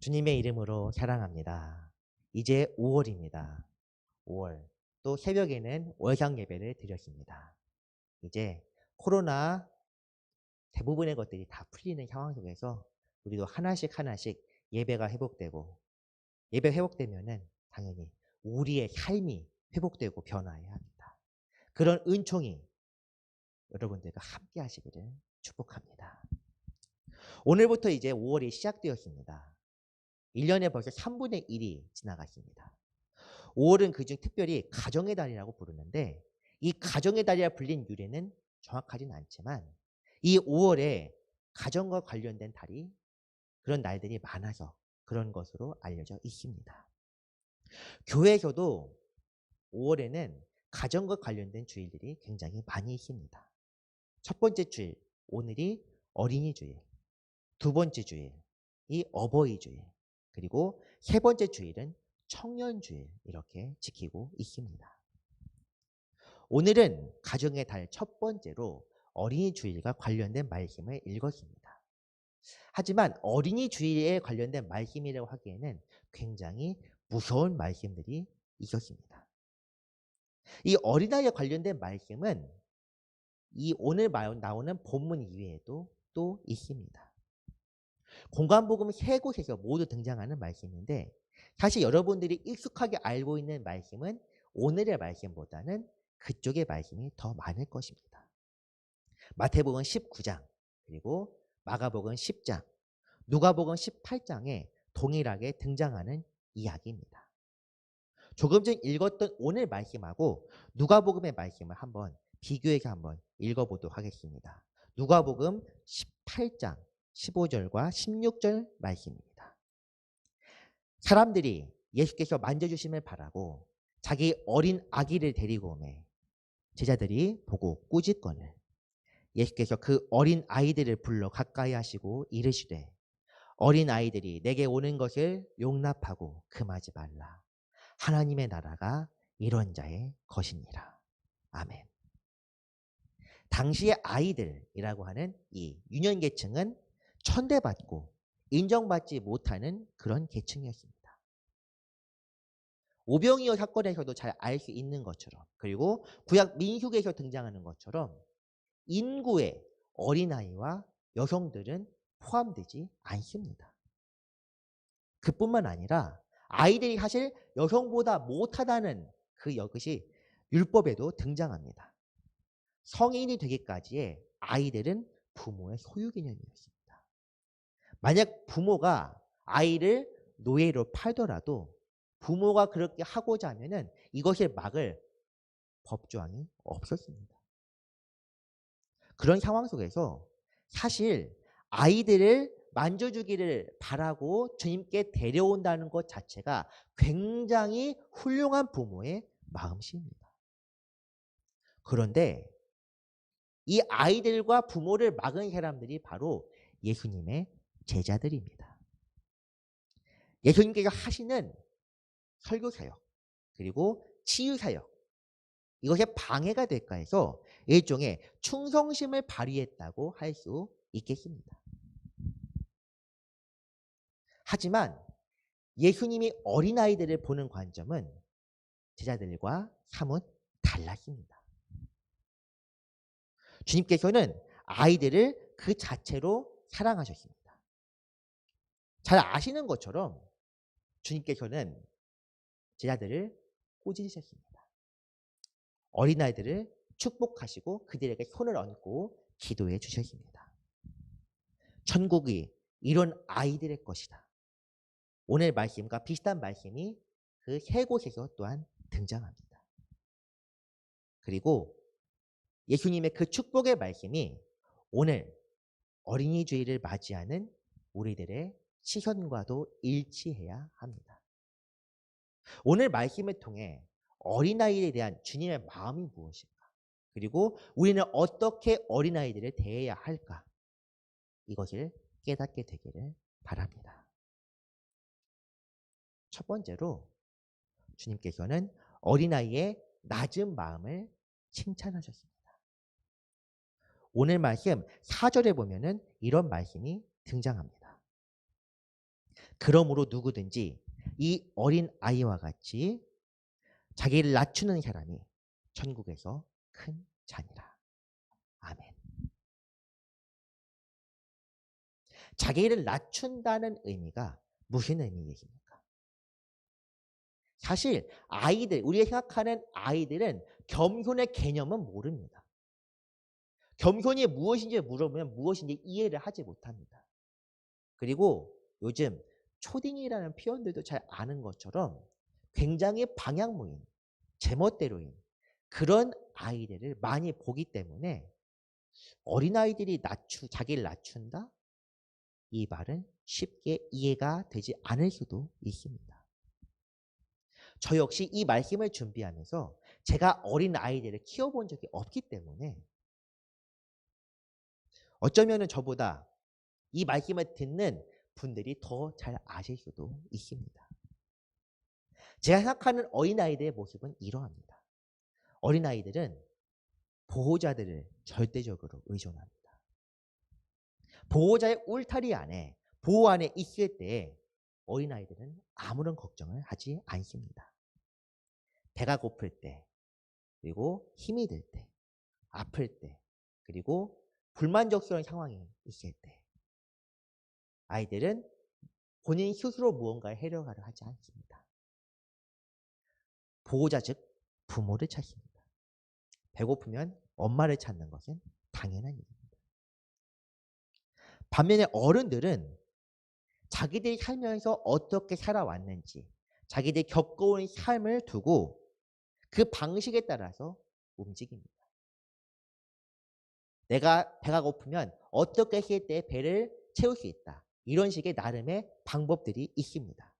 주님의 이름으로 사랑합니다. 이제 5월입니다. 5월. 또 새벽에는 월상 예배를 드렸습니다. 이제 코로나 대부분의 것들이 다 풀리는 상황 속에서 우리도 하나씩 하나씩 예배가 회복되고 예배 회복되면은 당연히 우리의 삶이 회복되고 변화해야 합니다. 그런 은총이 여러분들과 함께 하시기를 축복합니다. 오늘부터 이제 5월이 시작되었습니다. 1년에 벌써 3분의 1이 지나갔습니다. 5월은 그중 특별히 가정의 달이라고 부르는데 이 가정의 달이라 불린 유래는 정확하진 않지만 이 5월에 가정과 관련된 달이 그런 날들이 많아서 그런 것으로 알려져 있습니다. 교회에서도 5월에는 가정과 관련된 주일들이 굉장히 많이 있습니다. 첫 번째 주일, 오늘이 어린이 주일. 두 번째 주일이 어버이 주일. 그리고 세 번째 주일은 청년 주일 이렇게 지키고 있습니다. 오늘은 가정의 달 첫 번째로 어린이 주일과 관련된 말씀을 읽었습니다. 하지만 어린이 주일에 관련된 말씀이라고 하기에는 굉장히 무서운 말씀들이 있었습니다. 이 어린아이에 관련된 말씀은 이 오늘 나오는 본문 이외에도 또 있습니다. 공관복음 세 곳에서 모두 등장하는 말씀인데 사실 여러분들이 익숙하게 알고 있는 말씀은 오늘의 말씀보다는 그쪽의 말씀이 더 많을 것입니다. 마태복음 19장 그리고 마가복음 10장 누가복음 18장에 동일하게 등장하는 이야기입니다. 조금 전 읽었던 오늘 말씀하고 누가복음의 말씀을 한번 비교해서 한번 읽어보도록 하겠습니다. 누가복음 18장 15절과 16절 말씀입니다. 사람들이 예수께서 만져주심을 바라고 자기 어린 아기를 데리고 오매 제자들이 보고 꾸짖거늘 예수께서 그 어린 아이들을 불러 가까이 하시고 이르시되 어린 아이들이 내게 오는 것을 용납하고 금하지 말라. 하나님의 나라가 이런 자의 것이니라. 아멘. 당시의 아이들이라고 하는 이 유년계층은 천대받고 인정받지 못하는 그런 계층이었습니다. 오병이어 사건에서도 잘 알 수 있는 것처럼 그리고 구약 민수기에서 등장하는 것처럼 인구의 어린아이와 여성들은 포함되지 않습니다. 그뿐만 아니라 아이들이 사실 여성보다 못하다는 그 것이 율법에도 등장합니다. 성인이 되기까지의 아이들은 부모의 소유 개념이었습니다. 만약 부모가 아이를 노예로 팔더라도 부모가 그렇게 하고자 하면은 이것을 막을 법조항이 없었습니다. 그런 상황 속에서 사실 아이들을 만져주기를 바라고 주님께 데려온다는 것 자체가 굉장히 훌륭한 부모의 마음씨입니다. 그런데 이 아이들과 부모를 막은 사람들이 바로 예수님의 제자들입니다. 예수님께서 하시는 설교사역 그리고 치유사역 이것에 방해가 될까 해서 일종의 충성심을 발휘했다고 할 수 있겠습니다. 하지만 예수님이 어린아이들을 보는 관점은 제자들과 사뭇 달랐습니다. 주님께서는 아이들을 그 자체로 사랑하셨습니다. 잘 아시는 것처럼 주님께서는 제자들을 꾸짖으셨습니다. 어린아이들을 축복하시고 그들에게 손을 얹고 기도해 주셨습니다. 천국이 이런 아이들의 것이다. 오늘 말씀과 비슷한 말씀이 그 세 곳에서 또한 등장합니다. 그리고 예수님의 그 축복의 말씀이 오늘 어린이 주일을 맞이하는 우리들의 시선과도 일치해야 합니다. 오늘 말씀을 통해 어린아이에 대한 주님의 마음이 무엇일까? 그리고 우리는 어떻게 어린아이들을 대해야 할까? 이것을 깨닫게 되기를 바랍니다. 첫 번째로 주님께서는 어린아이의 낮은 마음을 칭찬하셨습니다. 오늘 말씀 4절에 보면은 이런 말씀이 등장합니다. 그러므로 누구든지 이 어린 아이와 같이 자기를 낮추는 사람이 천국에서 큰 자니라. 아멘. 자기를 낮춘다는 의미가 무슨 의미이십니까? 사실 아이들, 우리가 생각하는 아이들은 겸손의 개념은 모릅니다. 겸손이 무엇인지 물어보면 무엇인지 이해를 하지 못합니다. 그리고 요즘 초딩이라는 표현들도 잘 아는 것처럼 굉장히 방향무인, 제멋대로인 그런 아이들을 많이 보기 때문에 어린아이들이 자기를 낮춘다? 이 말은 쉽게 이해가 되지 않을 수도 있습니다. 저 역시 이 말씀을 준비하면서 제가 어린아이들을 키워본 적이 없기 때문에 어쩌면 저보다 이 말씀을 듣는 분들이 더 잘 아실 수도 있습니다. 제가 생각하는 어린아이들의 모습은 이러합니다. 어린아이들은 보호자들을 절대적으로 의존합니다. 보호자의 울타리 안에, 보호 안에 있을 때 어린아이들은 아무런 걱정을 하지 않습니다. 배가 고플 때, 그리고 힘이 들 때, 아플 때, 그리고 불만족스러운 상황이 있을 때 아이들은 본인 스스로 무언가를 해결하려 하지 않습니다. 보호자 즉 부모를 찾습니다. 배고프면 엄마를 찾는 것은 당연한 일입니다. 반면에 어른들은 자기들이 살면서 어떻게 살아왔는지 자기들이 겪어온 삶을 두고 그 방식에 따라서 움직입니다. 내가 배가 고프면 어떻게 했을 때 배를 채울 수 있다. 이런 식의 나름의 방법들이 있습니다.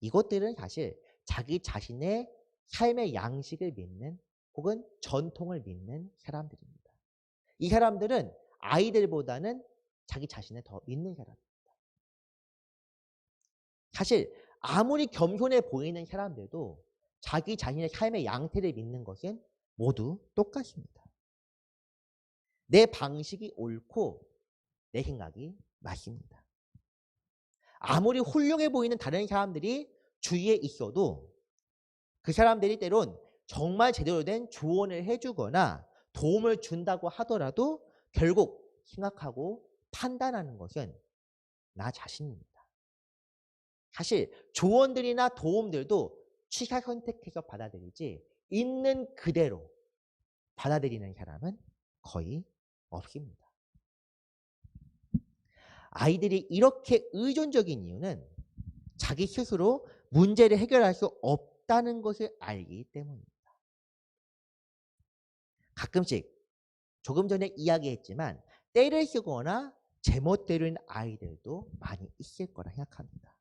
이것들은 사실 자기 자신의 삶의 양식을 믿는 혹은 전통을 믿는 사람들입니다. 이 사람들은 아이들보다는 자기 자신을 더 믿는 사람입니다. 사실 아무리 겸손해 보이는 사람들도 자기 자신의 삶의 양태를 믿는 것은 모두 똑같습니다. 내 방식이 옳고 내 생각이 맞습니다. 아무리 훌륭해 보이는 다른 사람들이 주위에 있어도 그 사람들이 때론 정말 제대로 된 조언을 해주거나 도움을 준다고 하더라도 결국 생각하고 판단하는 것은 나 자신입니다. 사실 조언들이나 도움들도 취사 선택해서 받아들이지 있는 그대로 받아들이는 사람은 거의 없습니다. 아이들이 이렇게 의존적인 이유는 자기 스스로 문제를 해결할 수 없다는 것을 알기 때문입니다. 가끔씩 조금 전에 이야기했지만 때를 쓰거나 제멋대로인 아이들도 많이 있을 거라 생각합니다.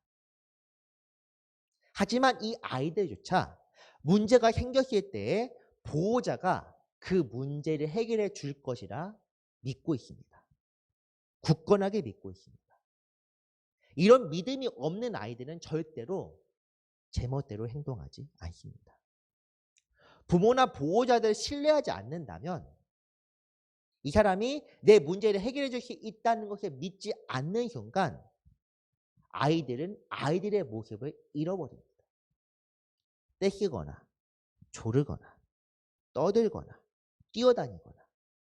하지만 이 아이들조차 문제가 생겼을 때에 보호자가 그 문제를 해결해 줄 것이라 믿고 있습니다. 굳건하게 믿고 있습니다. 이런 믿음이 없는 아이들은 절대로 제멋대로 행동하지 않습니다. 부모나 보호자들을 신뢰하지 않는다면 이 사람이 내 문제를 해결해 줄 수 있다는 것을 믿지 않는 순간 아이들은 아이들의 모습을 잃어버립니다. 떼쓰거나 조르거나 떠들거나 뛰어다니거나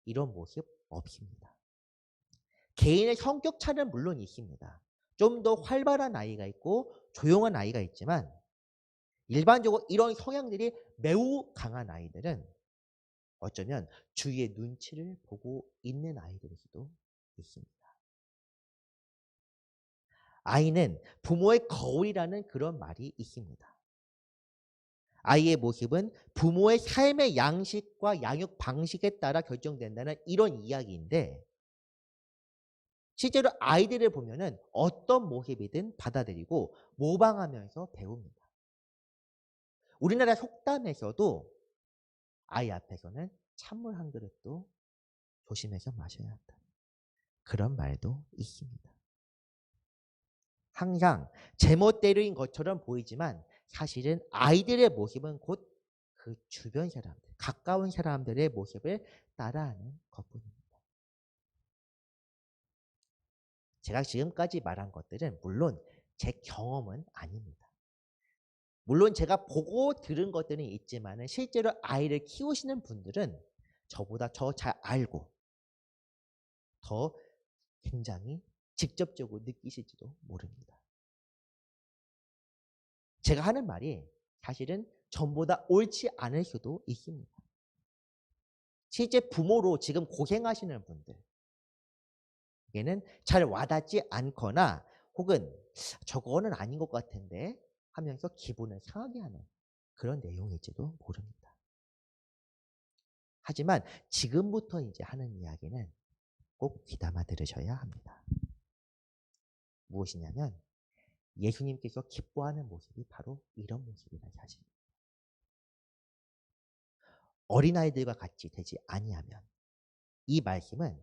이런 모습 없습니다. 개인의 성격 차는 물론 있습니다. 좀 더 활발한 아이가 있고 조용한 아이가 있지만 일반적으로 이런 성향들이 매우 강한 아이들은 어쩌면 주위의 눈치를 보고 있는 아이들일 수도 있습니다. 아이는 부모의 거울이라는 그런 말이 있습니다. 아이의 모습은 부모의 삶의 양식과 양육 방식에 따라 결정된다는 이런 이야기인데 실제로 아이들을 보면은 어떤 모습이든 받아들이고 모방하면서 배웁니다. 우리나라 속담에서도 아이 앞에서는 찬물 한 그릇도 조심해서 마셔야 한다. 그런 말도 있습니다. 항상 제멋대로인 것처럼 보이지만 사실은 아이들의 모습은 곧 그 주변 사람들, 가까운 사람들의 모습을 따라하는 것뿐입니다. 제가 지금까지 말한 것들은 물론 제 경험은 아닙니다. 물론 제가 보고 들은 것들은 있지만은 실제로 아이를 키우시는 분들은 저보다 더 잘 알고 더 굉장히 직접적으로 느끼실지도 모릅니다. 제가 하는 말이 사실은 전보다 옳지 않을 수도 있습니다. 실제 부모로 지금 고생하시는 분들에게는 잘 와닿지 않거나 혹은 저거는 아닌 것 같은데 하면서 기분을 상하게 하는 그런 내용일지도 모릅니다. 하지만 지금부터 이제 하는 이야기는 꼭 귀담아 들으셔야 합니다. 무엇이냐면 예수님께서 기뻐하는 모습이 바로 이런 모습이라는 사실. 어린아이들과 같이 되지 아니하면 이 말씀은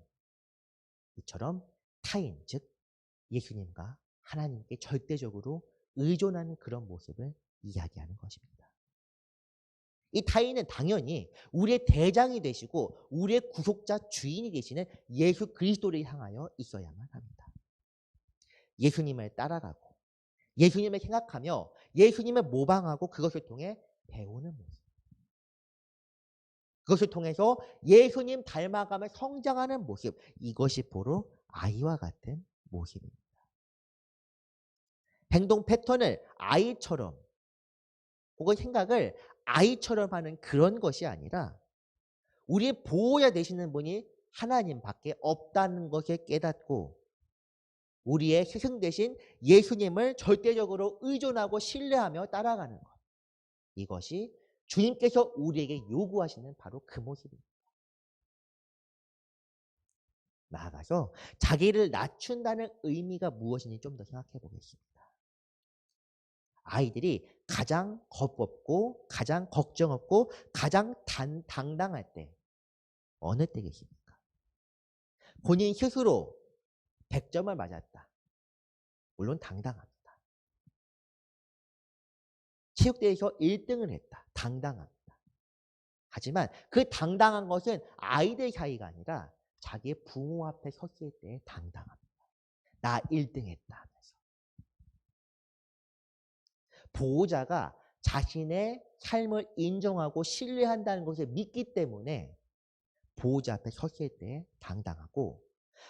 이처럼 타인, 즉 예수님과 하나님께 절대적으로 의존하는 그런 모습을 이야기하는 것입니다. 이 타인은 당연히 우리의 대장이 되시고 우리의 구속자 주인이 되시는 예수 그리스도를 향하여 있어야만 합니다. 예수님을 따라가고 예수님을 생각하며 예수님을 모방하고 그것을 통해 배우는 모습. 그것을 통해서 예수님 닮아가며 성장하는 모습. 이것이 바로 아이와 같은 모습입니다. 행동 패턴을 아이처럼 혹은 생각을 아이처럼 하는 그런 것이 아니라 우리의 보호자 되시는 분이 하나님밖에 없다는 것을 깨닫고 우리의 스승 되신 예수님을 절대적으로 의존하고 신뢰하며 따라가는 것. 이것이 주님께서 우리에게 요구하시는 바로 그 모습입니다. 나아가서 자기를 낮춘다는 의미가 무엇인지 좀 더 생각해 보겠습니다. 아이들이 가장 겁없고 가장 걱정 없고 가장 당당할 때 어느 때 계십니까? 본인 스스로 100점을 맞았다. 물론 당당합니다. 체육대회에서 1등을 했다. 당당합니다. 하지만 그 당당한 것은 아이들 사이가 아니라 자기의 부모 앞에 섰을 때 당당합니다. 나 1등 했다 하면서. 보호자가 자신의 삶을 인정하고 신뢰한다는 것을 믿기 때문에 보호자 앞에 섰을 때 당당하고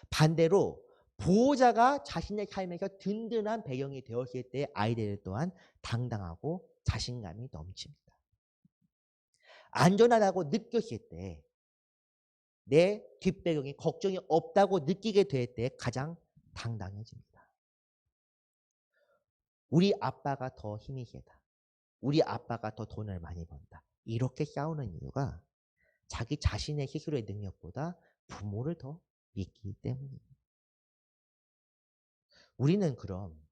반대로 보호자가 자신의 삶에서 든든한 배경이 되었을 때 아이들 또한 당당하고 자신감이 넘칩니다. 안전하다고 느꼈을 때 내 뒷배경이 걱정이 없다고 느끼게 될 때 가장 당당해집니다. 우리 아빠가 더 힘이 세다. 우리 아빠가 더 돈을 많이 번다. 이렇게 싸우는 이유가 자기 자신의 스스로의 능력보다 부모를 더 믿기 때문입니다. 우리는 그럼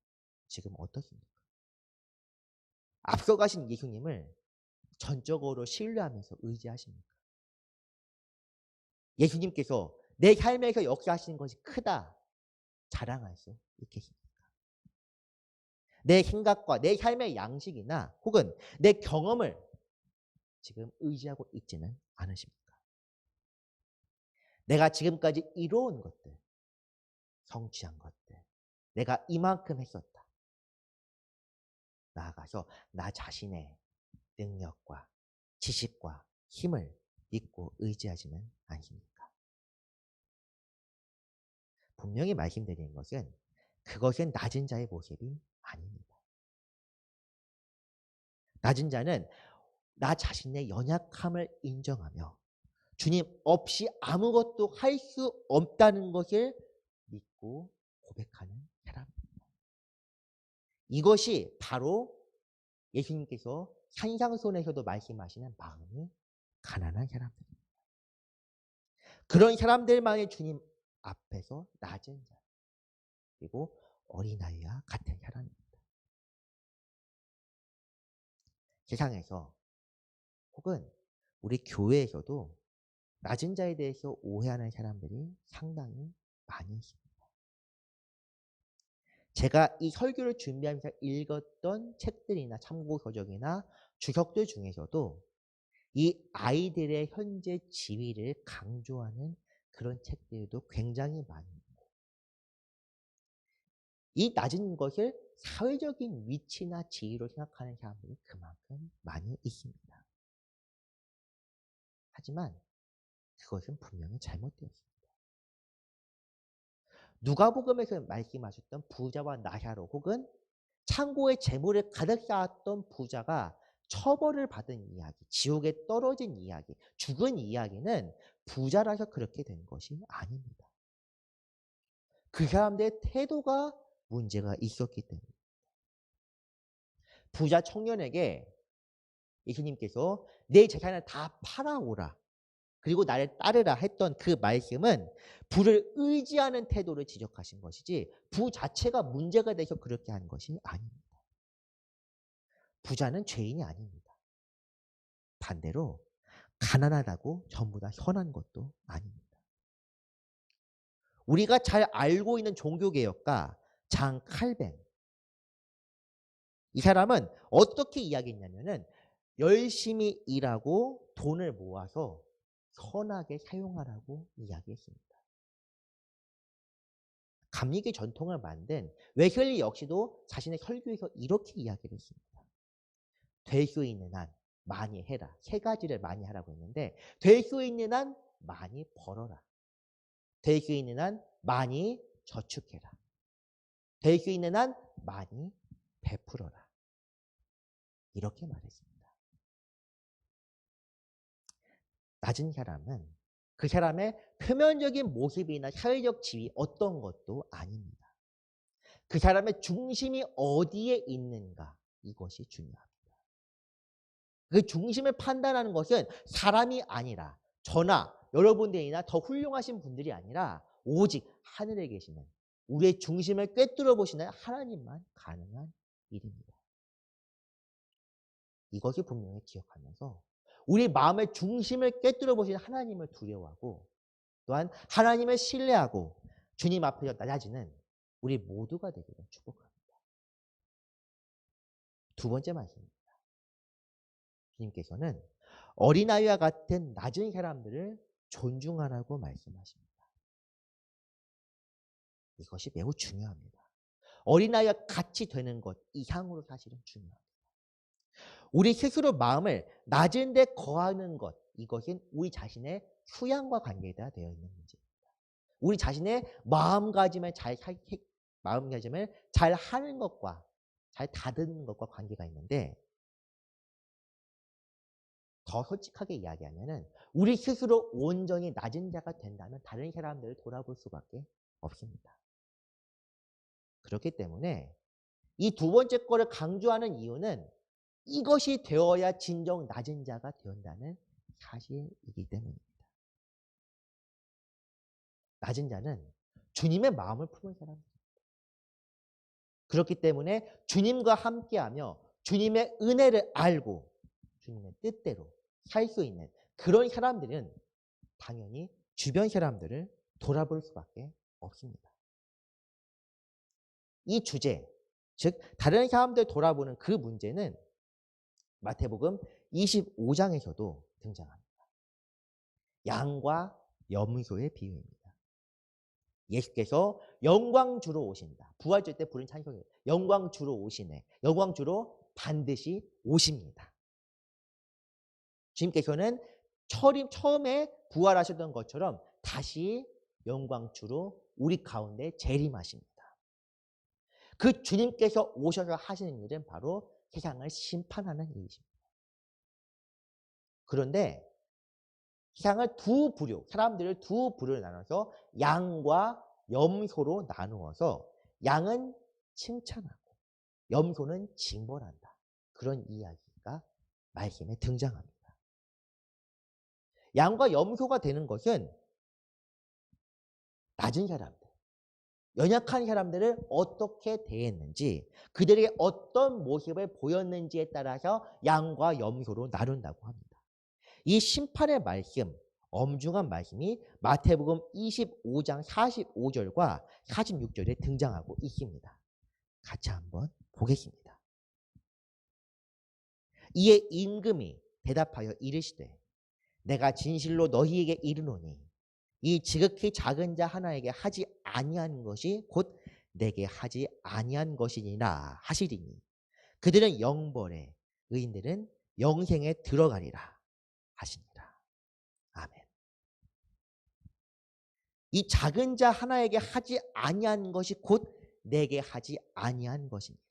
지금 어떻습니까? 앞서가신 예수님을 전적으로 신뢰하면서 의지하십니까? 예수님께서 내 삶에서 역사하시는 것이 크다 자랑할 수 있겠습니까? 내 생각과 내 삶의 양식이나 혹은 내 경험을 지금 의지하고 있지는 않으십니까? 내가 지금까지 이뤄온 것들, 성취한 것들, 내가 이만큼 했었다. 나아가서 나 자신의 능력과 지식과 힘을 믿고 의지하지는 않습니까? 분명히 말씀드리는 것은 그것은 낮은 자의 모습이 아닙니다. 낮은 자는 나 자신의 연약함을 인정하며 주님 없이 아무것도 할 수 없다는 것을 믿고 고백하는 사람입니다. 이것이 바로 예수님께서 산상손에서도 말씀하시는 마음이 가난한 사람들입니다. 그런 사람들만이 주님 앞에서 낮은 자 그리고 어린아이와 같은 사람입니다. 세상에서 혹은 우리 교회에서도 낮은 자에 대해서 오해하는 사람들이 상당히 많이 있습니다. 제가 이 설교를 준비하면서 읽었던 책들이나 참고서적이나 주석들 중에서도 이 아이들의 현재 지위를 강조하는 그런 책들도 굉장히 많이 있고 이 낮은 것을 사회적인 위치나 지위로 생각하는 사람들이 그만큼 많이 있습니다. 하지만 그것은 분명히 잘못되었습니다. 누가복음에서 말씀하셨던 부자와 나사로 혹은 창고에 재물을 가득 쌓았던 부자가 처벌을 받은 이야기, 지옥에 떨어진 이야기, 죽은 이야기는 부자라서 그렇게 된 것이 아닙니다. 그 사람들의 태도가 문제가 있었기 때문에 부자 청년에게 예수님께서 내 재산을 다 팔아오라. 그리고 나를 따르라 했던 그 말씀은 부를 의지하는 태도를 지적하신 것이지 부 자체가 문제가 돼서 그렇게 한 것이 아닙니다. 부자는 죄인이 아닙니다. 반대로 가난하다고 전부 다 선한 것도 아닙니다. 우리가 잘 알고 있는 종교개혁가 장 칼뱅, 이 사람은 어떻게 이야기했냐면은 열심히 일하고 돈을 모아서 선하게 사용하라고 이야기했습니다. 감리교 전통을 만든 웨슬리 역시도 자신의 설교에서 이렇게 이야기를 했습니다. 될 수 있는 한 많이 해라. 세 가지를 많이 하라고 했는데 될 수 있는 한 많이 벌어라. 될 수 있는 한 많이 저축해라. 될 수 있는 한 많이 베풀어라. 이렇게 말했습니다. 낮은 사람은 그 사람의 표면적인 모습이나 사회적 지위 어떤 것도 아닙니다. 그 사람의 중심이 어디에 있는가 이것이 중요합니다. 그 중심을 판단하는 것은 사람이 아니라 저나 여러분들이나 더 훌륭하신 분들이 아니라 오직 하늘에 계시는 우리의 중심을 꿰뚫어 보시는 하나님만 가능한 일입니다. 이것을 분명히 기억하면서 우리 마음의 중심을 꿰뚫어 보시는 하나님을 두려워하고 또한 하나님을 신뢰하고 주님 앞에서 낮아지는 우리 모두가 되기를 축복합니다. 두 번째 말씀입니다. 주님께서는 어린아이와 같은 낮은 사람들을 존중하라고 말씀하십니다. 이것이 매우 중요합니다. 어린아이와 같이 되는 것 이상으로 사실은 중요합니다. 우리 스스로 마음을 낮은 데 거하는 것, 이것은 우리 자신의 수양과 관계가 되어 있는 문제입니다. 우리 자신의 마음가짐을 잘 하는 것과 잘 다듬는 것과 관계가 있는데 더 솔직하게 이야기하면은 우리 스스로 온전히 낮은 자가 된다면 다른 사람들을 돌아볼 수밖에 없습니다. 그렇기 때문에 이 두 번째 거를 강조하는 이유는 이것이 되어야 진정 낮은 자가 되었다는 사실이기 때문입니다. 낮은 자는 주님의 마음을 품은 사람입니다. 그렇기 때문에 주님과 함께하며 주님의 은혜를 알고 주님의 뜻대로 살 수 있는 그런 사람들은 당연히 주변 사람들을 돌아볼 수밖에 없습니다. 이 주제, 즉 다른 사람들 돌아보는 그 문제는 마태복음 25장에서도 등장합니다. 양과 염소의 비유입니다. 예수께서 영광주로 오신다. 부활절 때 부른 찬송이에요. 영광주로 오시네. 영광주로 반드시 오십니다. 주님께서는 처음에 부활하셨던 것처럼 다시 영광주로 우리 가운데 재림하십니다. 그 주님께서 오셔서 하시는 일은 바로 세상을 심판하는 일이십니다. 그런데 세상을 사람들을 두 부류로 나눠서 양과 염소로 나누어서 양은 칭찬하고 염소는 징벌한다. 그런 이야기가 말씀에 등장합니다. 양과 염소가 되는 것은 낮은 사람들, 연약한 사람들을 어떻게 대했는지, 그들에게 어떤 모습을 보였는지에 따라서 양과 염소로 나눈다고 합니다. 이 심판의 말씀, 엄중한 말씀이 마태복음 25장 45절과 46절에 등장하고 있습니다. 같이 한번 보겠습니다. 이에 임금이 대답하여 이르시되 내가 진실로 너희에게 이르노니 이 지극히 작은 자 하나에게 하지 아니하는 것이 곧 내게 하지 아니한 것이니라 하시리니 그들은 영벌에 의인들은 영생에 들어가리라 하시니라. 아멘. 이 작은 자 하나에게 하지 아니한 것이 곧 내게 하지 아니한 것이니라.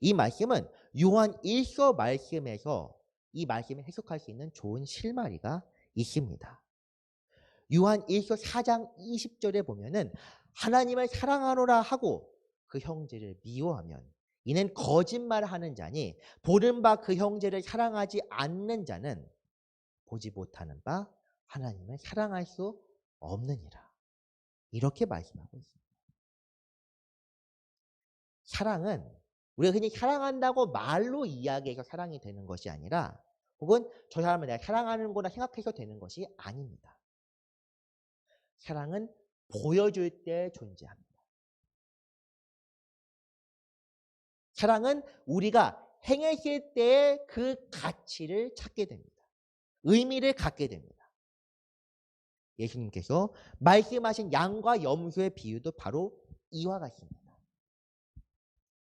이 말씀은 요한 1서 말씀에서 이 말씀을 해석할 수 있는 좋은 실마리가 있습니다. 요한 1서 4장 20절에 보면은 하나님을 사랑하노라 하고 그 형제를 미워하면 이는 거짓말하는 자니 보는 바 그 형제를 사랑하지 않는 자는 보지 못하는 바 하나님을 사랑할 수 없느니라. 이렇게 말씀하고 있습니다. 사랑은 우리가 흔히 사랑한다고 말로 이야기해서 사랑이 되는 것이 아니라 혹은 저 사람을 내가 사랑하는구나 생각해서 되는 것이 아닙니다. 사랑은 보여줄 때 존재합니다. 사랑은 우리가 행했을 때 그 가치를 찾게 됩니다. 의미를 갖게 됩니다. 예수님께서 말씀하신 양과 염소의 비유도 바로 이와 같습니다.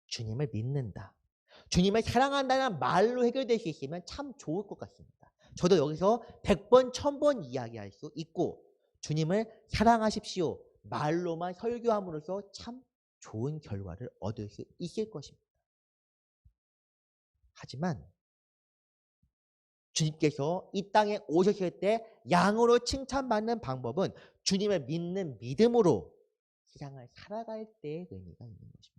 주님을 믿는다. 주님을 사랑한다는 말로 해결될 수 있으면 참 좋을 것 같습니다. 저도 여기서 100번, 1000번 이야기할 수 있고 주님을 사랑하십시오. 말로만 설교함으로써 참 좋은 결과를 얻을 수 있을 것입니다. 하지만 주님께서 이 땅에 오셨을 때 양으로 칭찬받는 방법은 주님을 믿는 믿음으로 세상을 살아갈 때의 의미가 있는 것입니다.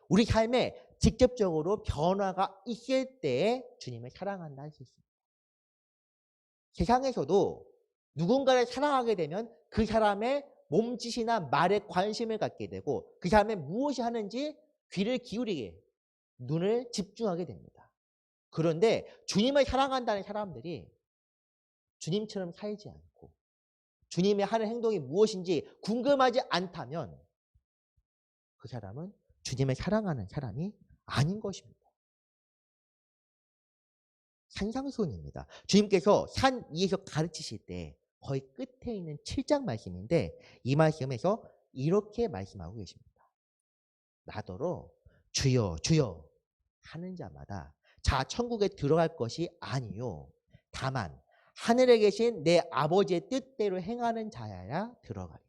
우리 삶에 직접적으로 변화가 있을 때에 주님을 사랑한다 할 수 있습니다. 세상에서도 누군가를 사랑하게 되면 그 사람의 몸짓이나 말에 관심을 갖게 되고 그 사람이 무엇이 하는지 귀를 기울이게 눈을 집중하게 됩니다. 그런데 주님을 사랑한다는 사람들이 주님처럼 살지 않고 주님이 하는 행동이 무엇인지 궁금하지 않다면 그 사람은 주님을 사랑하는 사람이 아닌 것입니다. 산상수훈입니다. 주님께서 산 위에서 가르치실 때 거의 끝에 있는 7장 말씀인데 이 말씀에서 이렇게 말씀하고 계십니다. 나더러 주여 주여 하는 자마다 자 천국에 들어갈 것이 아니요 다만 하늘에 계신 내 아버지의 뜻대로 행하는 자야야 들어가리라.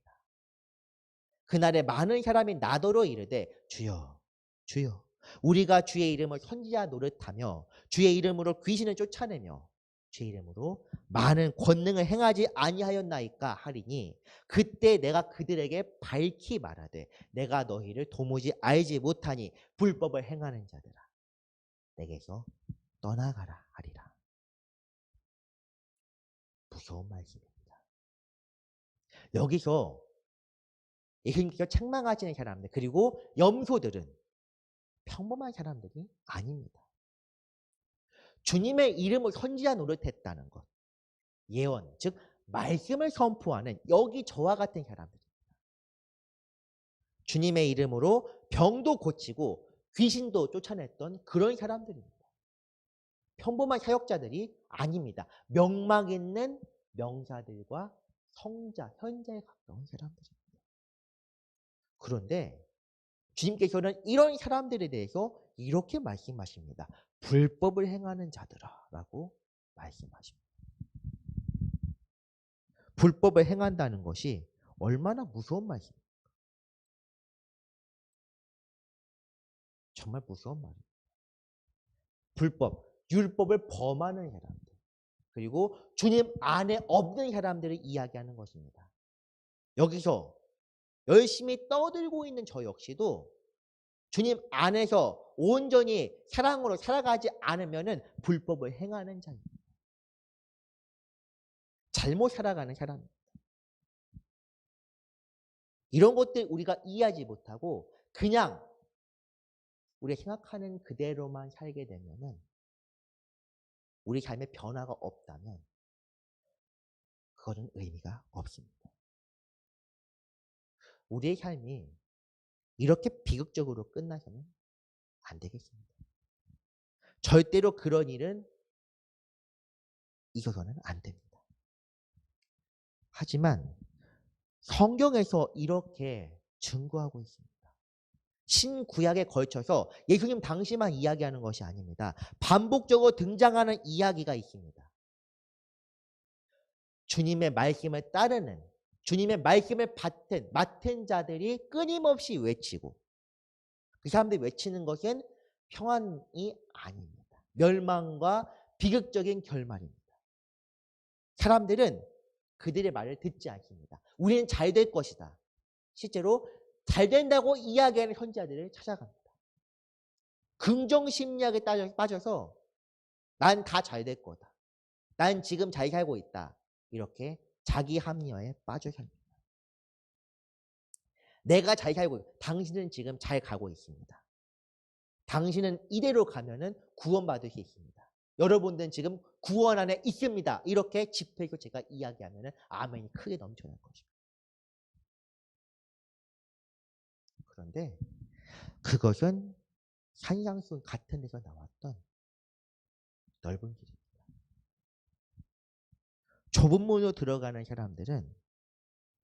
그날에 많은 사람이 나더러 이르되 주여 주여 우리가 주의 이름을 선지자 노릇하며 주의 이름으로 귀신을 쫓아내며 주의 이름으로 많은 권능을 행하지 아니하였나이까 하리니 그때 내가 그들에게 밝히 말하되 내가 너희를 도무지 알지 못하니 불법을 행하는 자들아 내게서 떠나가라 하리라. 무서운 말씀입니다. 여기서 예수님께서 책망하시는 사람들 그리고 염소들은 평범한 사람들이 아닙니다. 주님의 이름을 선지자 노릇했다는 것, 예언, 즉 말씀을 선포하는 여기 저와 같은 사람들입니다. 주님의 이름으로 병도 고치고 귀신도 쫓아냈던 그런 사람들입니다. 평범한 사역자들이 아닙니다. 명망 있는 명사들과 성자, 현자에 가까운 사람들입니다. 그런데 주님께서는 이런 사람들에 대해서 이렇게 말씀하십니다. 불법을 행하는 자들아 라고 말씀하십니다. 불법을 행한다는 것이 얼마나 무서운 말씀입니까? 정말 무서운 말입니다. 불법, 율법을 범하는 사람들 그리고 주님 안에 없는 사람들을 이야기하는 것입니다. 여기서 열심히 떠들고 있는 저 역시도 주님 안에서 온전히 사랑으로 살아가지 않으면 불법을 행하는 자입니다. 잘못 살아가는 사람입니다. 이런 것들 우리가 이해하지 못하고 그냥 우리가 생각하는 그대로만 살게 되면 우리 삶에 변화가 없다면 그거는 의미가 없습니다. 우리의 삶이 이렇게 비극적으로 끝나서는 안 되겠습니다. 절대로 그런 일은 있어서는 안 됩니다. 하지만 성경에서 이렇게 증거하고 있습니다. 신구약에 걸쳐서 예수님 당시만 이야기하는 것이 아닙니다. 반복적으로 등장하는 이야기가 있습니다. 주님의 말씀을 따르는, 주님의 말씀을 맡은 자들이 끊임없이 외치고, 그 사람들이 외치는 것은 평안이 아닙니다. 멸망과 비극적인 결말입니다. 사람들은 그들의 말을 듣지 않습니다. 우리는 잘 될 것이다. 실제로 잘 된다고 이야기하는 선지자들을 찾아갑니다. 긍정 심리학에 빠져서 난 다 잘 될 거다. 난 지금 잘 살고 있다. 이렇게 자기 합리화에 빠져 삽니다. 내가 잘 살고 있다. 당신은 지금 잘 가고 있습니다. 당신은 이대로 가면은 구원받을 수 있습니다. 여러분들은 지금 구원 안에 있습니다. 이렇게 집회에서 제가 이야기하면은 아멘이 크게 넘쳐날 것입니다. 그런데 그것은 산상수 같은 데서 나왔던 넓은 길입니다. 좁은 문으로 들어가는 사람들은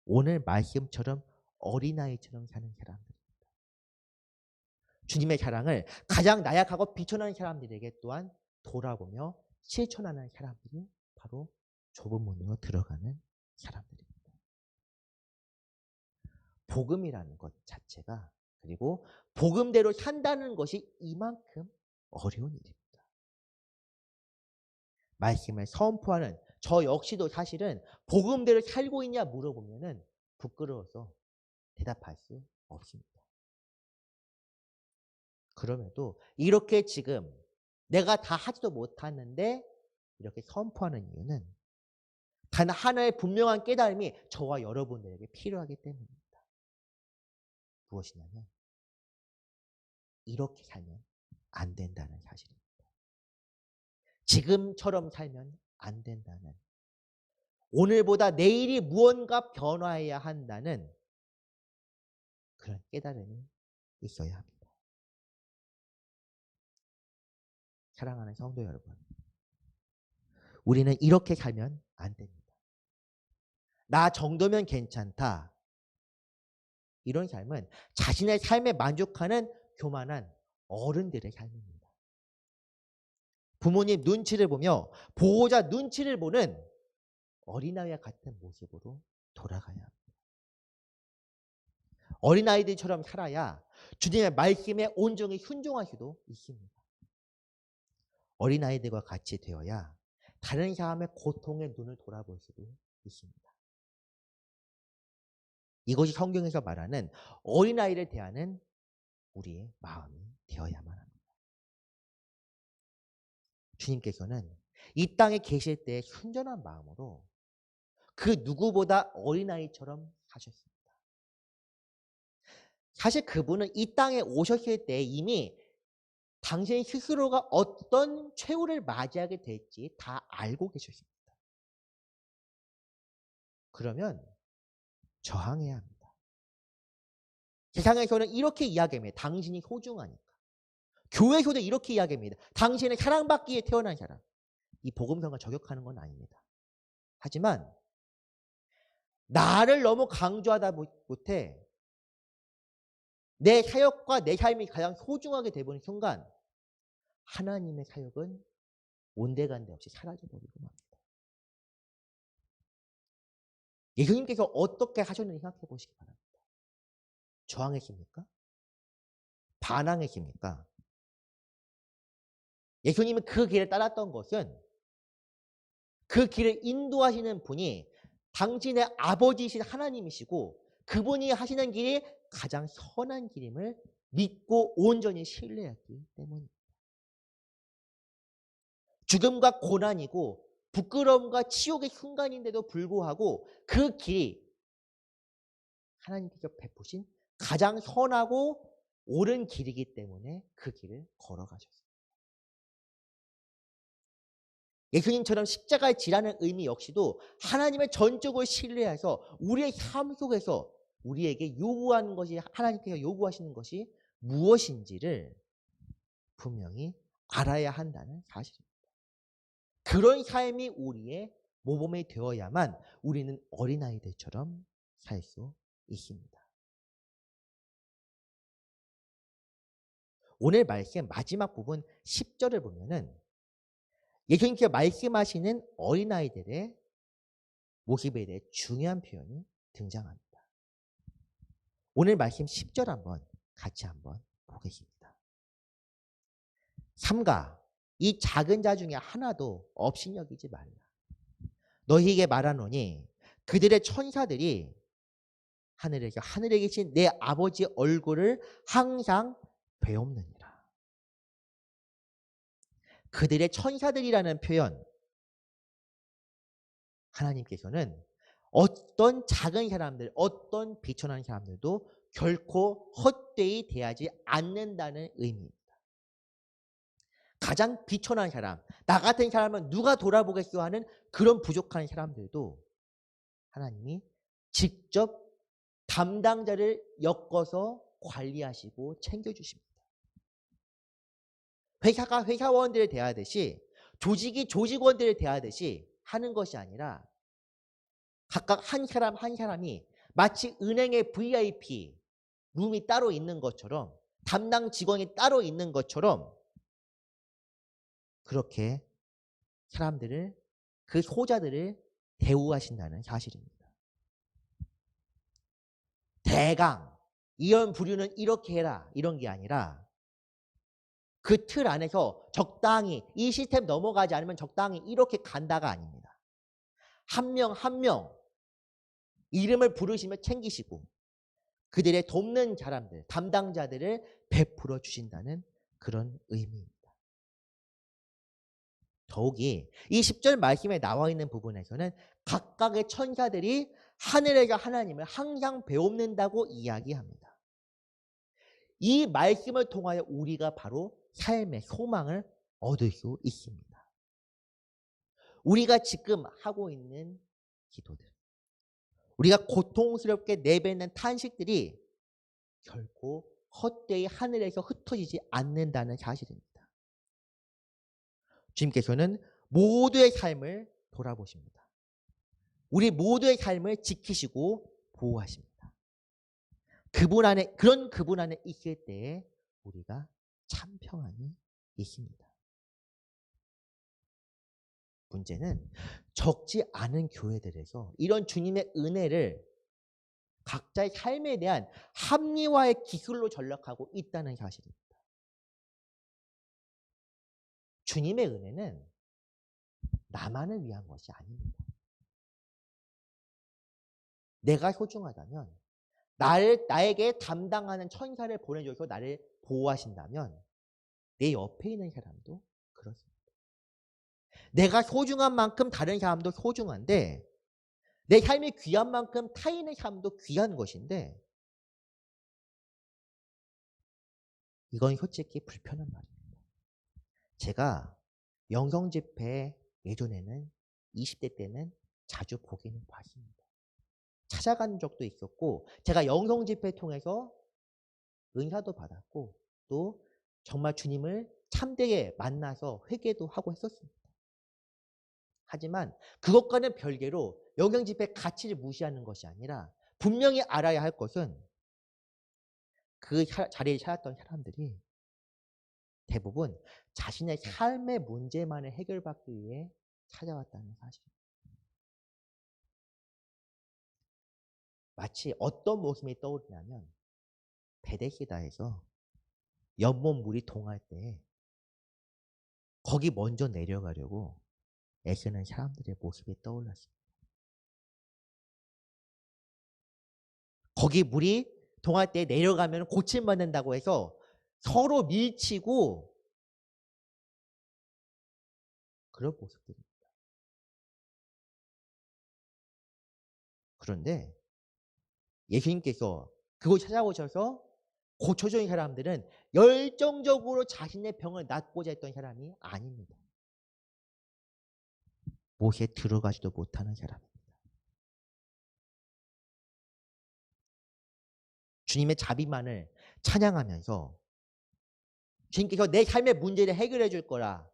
오늘 말씀처럼 어린아이처럼 사는 사람들입니다. 주님의 사랑을 가장 나약하고 비천한 사람들에게 또한 돌아보며 실천하는 사람들이 바로 좁은 문으로 들어가는 사람들입니다. 복음이라는 것 자체가, 그리고 복음대로 산다는 것이 이만큼 어려운 일입니다. 말씀을 선포하는 저 역시도 사실은 복음대로 살고 있냐 물어보면은 부끄러워서 대답할 수 없습니다. 그럼에도 이렇게 지금 내가 다 하지도 못하는데 이렇게 선포하는 이유는 단 하나의 분명한 깨달음이 저와 여러분들에게 필요하기 때문입니다. 무엇이냐면 이렇게 살면 안 된다는 사실입니다. 지금처럼 살면 안 된다는, 오늘보다 내일이 무언가 변화해야 한다는 그런 깨달음이 있어야 합니다. 사랑하는 성도 여러분, 우리는 이렇게 살면 안 됩니다. 나 정도면 괜찮다. 이런 삶은 자신의 삶에 만족하는 교만한 어른들의 삶입니다. 부모님 눈치를 보며 보호자 눈치를 보는 어린아이와 같은 모습으로 돌아가야 합니다. 어린아이들처럼 살아야 주님의 말씀에 온전히 순종할 수도 있습니다. 어린아이들과 같이 되어야 다른 사람의 고통에 눈을 돌아볼 수도 있습니다. 이것이 성경에서 말하는 어린아이를 대하는 우리의 마음이 되어야만 합니다. 주님께서는 이 땅에 계실 때 순전한 마음으로 그 누구보다 어린아이처럼 사셨습니다. 사실 그분은 이 땅에 오셨을 때 이미 당신 스스로가 어떤 최후를 맞이하게 될지 다 알고 계셨습니다. 그러면 저항해야 합니다. 세상에서는 이렇게 이야기합니다. 당신이 소중하니까. 교회에서도 이렇게 이야기합니다. 당신은 사랑받기에 태어난 사람. 이 복음성과 저격하는 건 아닙니다. 하지만 나를 너무 강조하다 못해 내 사역과 내 삶이 가장 소중하게 되버린 순간 하나님의 사역은 온데간데 없이 사라져버리고 맙니다. 예수님께서 어떻게 하셨는지 생각해 보시기 바랍니다. 저항했습니까? 반항했습니까? 예수님은 그 길을 따랐던 것은 그 길을 인도하시는 분이 당신의 아버지이신 하나님이시고 그분이 하시는 길이 가장 선한 길임을 믿고 온전히 신뢰했기 때문입니다. 죽음과 고난이고 부끄러움과 치욕의 순간인데도 불구하고 그 길이 하나님께서 베푸신 가장 선하고 옳은 길이기 때문에 그 길을 걸어가셨습니다. 예수님처럼 십자가에 지라는 의미 역시도 하나님의 전적을 신뢰해서 우리의 삶 속에서 우리에게 요구하는 것이, 하나님께서 요구하시는 것이 무엇인지를 분명히 알아야 한다는 사실입니다. 그런 삶이 우리의 모범이 되어야만 우리는 어린아이들처럼 살 수 있습니다. 오늘 말씀 마지막 부분 10절을 보면은 예수님께서 말씀하시는 어린아이들의 모습에 대해 중요한 표현이 등장합니다. 오늘 말씀 10절 같이 한번 보겠습니다. 삼가 이 작은 자 중에 하나도 업신여기지 말라. 너희에게 말하노니 그들의 천사들이 하늘에 계신 내 아버지의 얼굴을 항상 배옵느니라. 그들의 천사들이라는 표현, 하나님께서는 어떤 작은 사람들, 어떤 비천한 사람들도 결코 헛되이 대하지 않는다는 의미입니다. 가장 비천한 사람, 나 같은 사람은 누가 돌아보겠어 하는 그런 부족한 사람들도 하나님이 직접 담당자를 엮어서 관리하시고 챙겨주십니다. 회사가 회사원들을 대하듯이, 조직이 조직원들을 대하듯이 하는 것이 아니라 각각 한 사람 한 사람이 마치 은행의 VIP 룸이 따로 있는 것처럼, 담당 직원이 따로 있는 것처럼 그렇게 사람들을, 그 소자들을 대우하신다는 사실입니다. 대강 이런 부류는 이렇게 해라 이런 게 아니라 그 틀 안에서 적당히 이 시스템 넘어가지 않으면 적당히 이렇게 간다가 아닙니다. 한 명 한 명 이름을 부르시며 챙기시고 그들의 돕는 사람들, 담당자들을 베풀어 주신다는 그런 의미입니다. 더욱이 이 10절 말씀에 나와 있는 부분에서는 각각의 천사들이 하늘에서 하나님을 항상 배웁는다고 이야기합니다. 이 말씀을 통하여 우리가 바로 삶의 소망을 얻을 수 있습니다. 우리가 지금 하고 있는 기도들, 우리가 고통스럽게 내뱉는 탄식들이 결코 헛되이 하늘에서 흩어지지 않는다는 사실입니다. 주님께서는 모두의 삶을 돌아보십니다. 우리 모두의 삶을 지키시고 보호하십니다. 그런 그분 안에 있을 때에 우리가 참 평안이 있습니다. 문제는 적지 않은 교회들에서 이런 주님의 은혜를 각자의 삶에 대한 합리화의 기술로 전락하고 있다는 사실입니다. 주님의 은혜는 나만을 위한 것이 아닙니다. 내가 소중하다면, 나에게 담당하는 천사를 보내줘서 나를 보호하신다면 내 옆에 있는 사람도 그렇습니다. 내가 소중한 만큼 다른 사람도 소중한데, 내 삶이 귀한 만큼 타인의 삶도 귀한 것인데, 이건 솔직히 불편한 말입니다. 제가 영성 집회 예전에는 20대 때는 자주 보기는 봤습니다. 찾아간 적도 있었고, 제가 영성 집회 통해서 은사도 받았고, 또 정말 주님을 참되게 만나서 회개도 하고 했었습니다. 하지만 그것과는 별개로 영성 집회 가치를 무시하는 것이 아니라 분명히 알아야 할 것은 그 자리에 찾았던 사람들이 대부분 자신의 삶의 문제만을 해결받기 위해 찾아왔다는 사실입니다. 마치 어떤 모습이 떠오르냐면, 베데시다에서 연못 물이 동할 때 거기 먼저 내려가려고 애쓰는 사람들의 모습이 떠올랐습니다. 거기 물이 동할 때 내려가면 고침받는다고 해서 서로 밀치고 그런 모습들입니다. 그런데 예수님께서 그곳 찾아오셔서 고쳐준 사람들은 열정적으로 자신의 병을 낫고자 했던 사람이 아닙니다. 못에 들어가지도 못하는 사람입니다. 주님의 자비만을 찬양하면서 주님께서 내 삶의 문제를 해결해 줄 거라,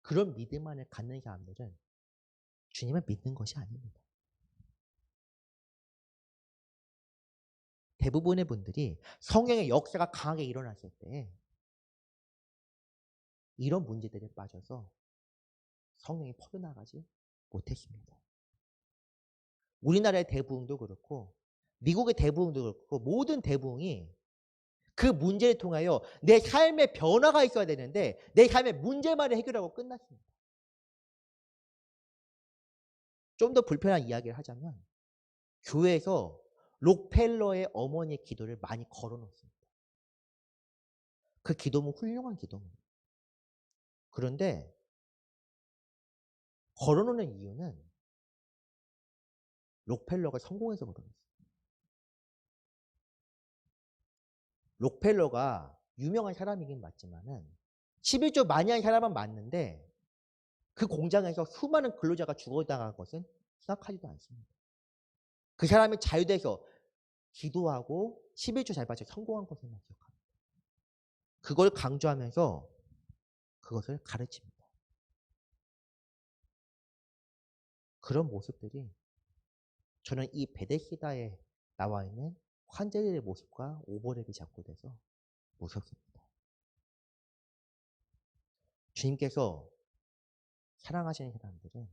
그런 믿음만을 갖는 사람들은 주님을 믿는 것이 아닙니다. 대부분의 분들이 성령의 역사가 강하게 일어났을 때 이런 문제들에 빠져서 성령이 퍼져나가지 못했습니다. 우리나라의 대부흥도 그렇고 미국의 대부흥도 그렇고 모든 대부흥이 그 문제를 통하여 내 삶의 변화가 있어야 되는데 내 삶의 문제만을 해결하고 끝났습니다. 좀 더 불편한 이야기를 하자면 교회에서 록펠러의 어머니의 기도를 많이 걸어놓습니다. 그 기도는 훌륭한 기도입니다. 그런데 걸어놓는 이유는 록펠러가 성공해서 걸어놓습니다. 록펠러가 유명한 사람이긴 맞지만은 11조 많이 한 사람은 맞는데 그 공장에서 수많은 근로자가 죽어나간 것은 생각하지도 않습니다. 그 사람이 자유돼서 기도하고 11조 잘 받쳐 성공한 것을만 기억합니다. 그걸 강조하면서 그것을 가르칩니다. 그런 모습들이 저는 이 베데시다에 나와 있는 환자들의 모습과 오버랩이 자꾸 돼서 무섭습니다. 주님께서 사랑하시는 사람들은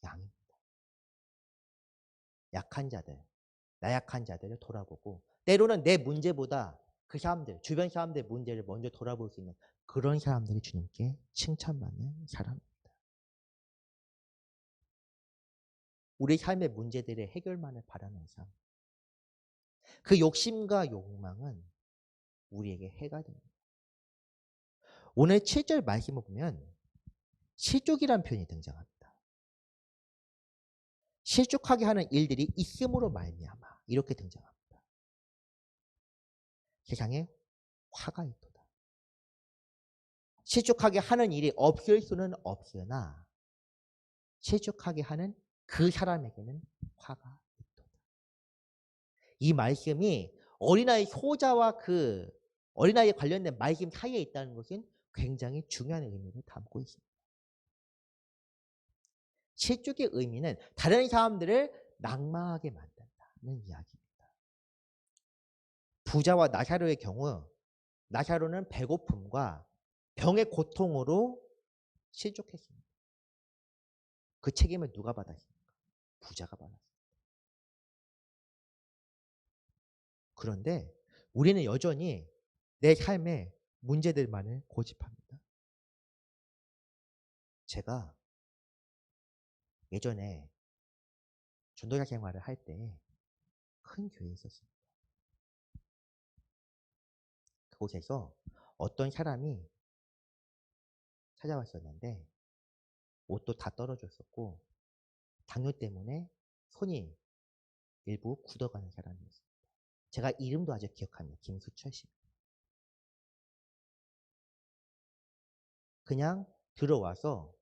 양입니다. 약한 자들, 나약한 자들을 돌아보고 때로는 내 문제보다 그 사람들, 주변 사람들의 문제를 먼저 돌아볼 수 있는 그런 사람들이 주님께 칭찬받는 사람입니다. 우리 삶의 문제들의 해결만을 바라는 삶. 그 욕심과 욕망은 우리에게 해가 됩니다. 오늘 7절 말씀을 보면 실족이라는 표현이 등장합니다. 실족하게 하는 일들이 있음으로 말미암아 이렇게 등장합니다. 세상에 화가 있도다. 실족하게 하는 일이 없을 수는 없으나 실족하게 하는 그 사람에게는 화가 있도다. 이 말씀이 어린아이 효자와 그 어린아이에 관련된 말씀 사이에 있다는 것은 굉장히 중요한 의미를 담고 있습니다. 실족의 의미는 다른 사람들을 낙마하게 만든다는 이야기입니다. 부자와 나사로의 경우 나사로는 배고픔과 병의 고통으로 실족했습니다. 그 책임을 누가 받았습니까? 부자가 받았습니다. 그런데 우리는 여전히 내 삶의 문제들만을 고집합니다. 제가 예전에 전도자 생활을 할 때 큰 교회에 있었습니다. 그곳에서 어떤 사람이 찾아왔었는데 옷도 다 떨어졌었고 당뇨 때문에 손이 일부 굳어가는 사람이었습니다. 제가 이름도 아직 기억합니다. 김수철 씨. 그냥 들어와서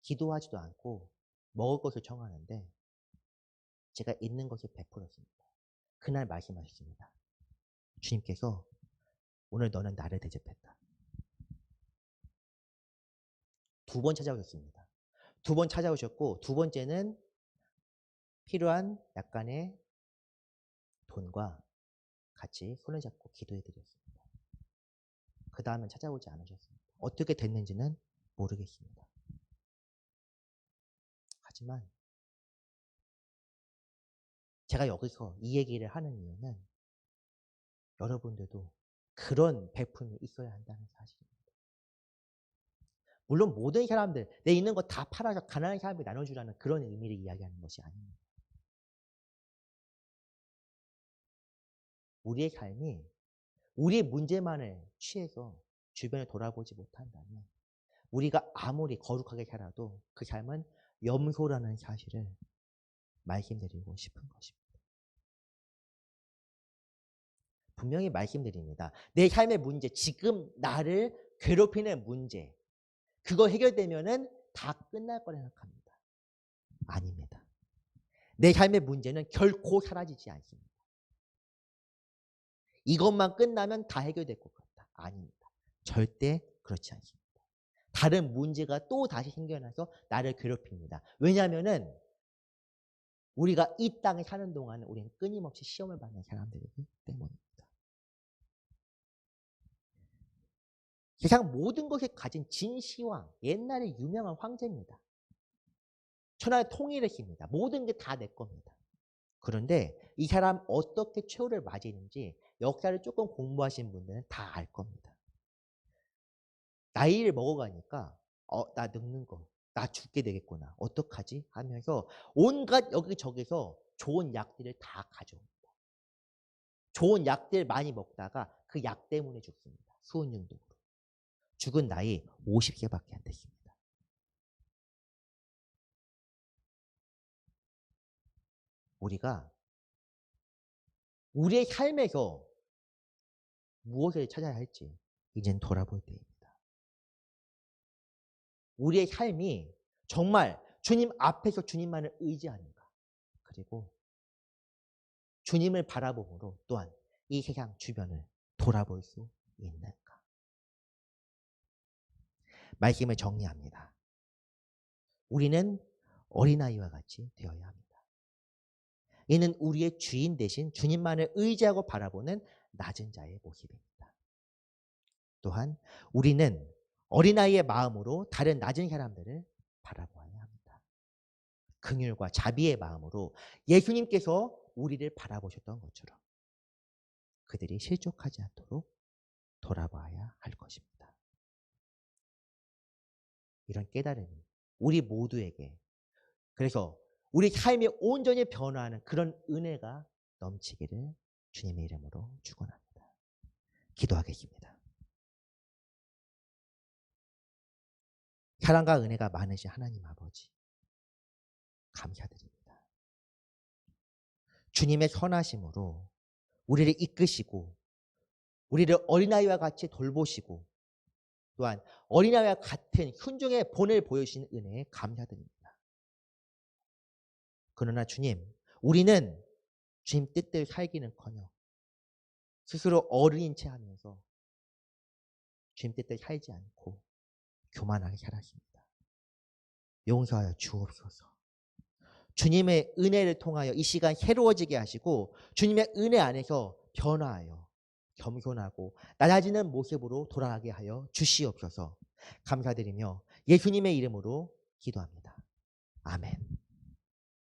기도하지도 않고 먹을 것을 청하는데 제가 있는 것을 베풀었습니다. 그날 말씀하셨습니다. 주님께서 오늘 너는 나를 대접했다. 2번 찾아오셨습니다. 2번 찾아오셨고 2번째는 필요한 약간의 돈과 같이 손을 잡고 기도해 드렸습니다. 그 다음엔 찾아오지 않으셨습니다. 어떻게 됐는지는 모르겠습니다. 하지만 제가 여기서 이 얘기를 하는 이유는 여러분들도 그런 베품이 있어야 한다는 사실입니다. 물론 모든 사람들 내 있는 거 다 팔아서 가난한 사람에게 나눠주라는 그런 의미를 이야기하는 것이 아닙니다. 우리의 삶이 우리의 문제만을 취해서 주변을 돌아보지 못한다면 우리가 아무리 거룩하게 살아도 그 삶은 염소라는 사실을 말씀드리고 싶은 것입니다. 분명히 말씀드립니다. 내 삶의 문제, 지금 나를 괴롭히는 문제, 그거 해결되면은 다 끝날 거라 생각합니다. 아닙니다. 내 삶의 문제는 결코 사라지지 않습니다. 이것만 끝나면 다 해결될 것 같다. 아닙니다. 절대 그렇지 않습니다. 다른 문제가 또 다시 생겨나서 나를 괴롭힙니다. 왜냐하면은 우리가 이 땅에 사는 동안 우리는 끊임없이 시험을 받는 사람들이기 때문입니다. 세상 모든 것을 가진 진시황, 옛날에 유명한 황제입니다. 천하를 통일했습니다. 모든 게 다 내 겁니다. 그런데 이 사람 어떻게 최후를 맞이했는지 역사를 조금 공부하신 분들은 다 알 겁니다. 나이를 먹어가니까 나 늙는 거, 나 죽게 되겠구나. 어떡하지? 하면서 온갖 여기저기서 좋은 약들을 다 가져옵니다. 좋은 약들 많이 먹다가 그 약 때문에 죽습니다. 수은융독으로. 죽은 나이 50세밖에 안 됐습니다. 우리가 우리의 삶에서 무엇을 찾아야 할지 이젠 돌아볼 때입니다. 우리의 삶이 정말 주님 앞에서 주님만을 의지하는가, 그리고 주님을 바라봄으로 또한 이 세상 주변을 돌아볼 수 있는가. 말씀을 정리합니다. 우리는 어린아이와 같이 되어야 합니다. 이는 우리의 주인 대신 주님만을 의지하고 바라보는 낮은 자의 모습입니다. 또한 우리는 어린아이의 마음으로 다른 낮은 사람들을 바라보아야 합니다. 긍휼과 자비의 마음으로 예수님께서 우리를 바라보셨던 것처럼 그들이 실족하지 않도록 돌아봐야 할 것입니다. 이런 깨달음이 우리 모두에게, 그래서 우리 삶이 온전히 변화하는 그런 은혜가 넘치기를 주님의 이름으로 축원합니다. 기도하겠습니다. 사랑과 은혜가 많으신 하나님 아버지, 감사드립니다. 주님의 선하심으로 우리를 이끄시고 우리를 어린아이와 같이 돌보시고 또한 어린아이와 같은 순종의 본을 보여주신 은혜에 감사드립니다. 그러나 주님, 우리는 주님 뜻대로 살기는커녕 스스로 어른인 채 하면서 주님 뜻대로 살지 않고 교만하게 살았습니다. 용서하여 주옵소서. 주님의 은혜를 통하여 이 시간 새로워지게 하시고 주님의 은혜 안에서 변화하여 겸손하고 낮아지는 모습으로 돌아가게 하여 주시옵소서. 감사드리며 예수님의 이름으로 기도합니다. 아멘.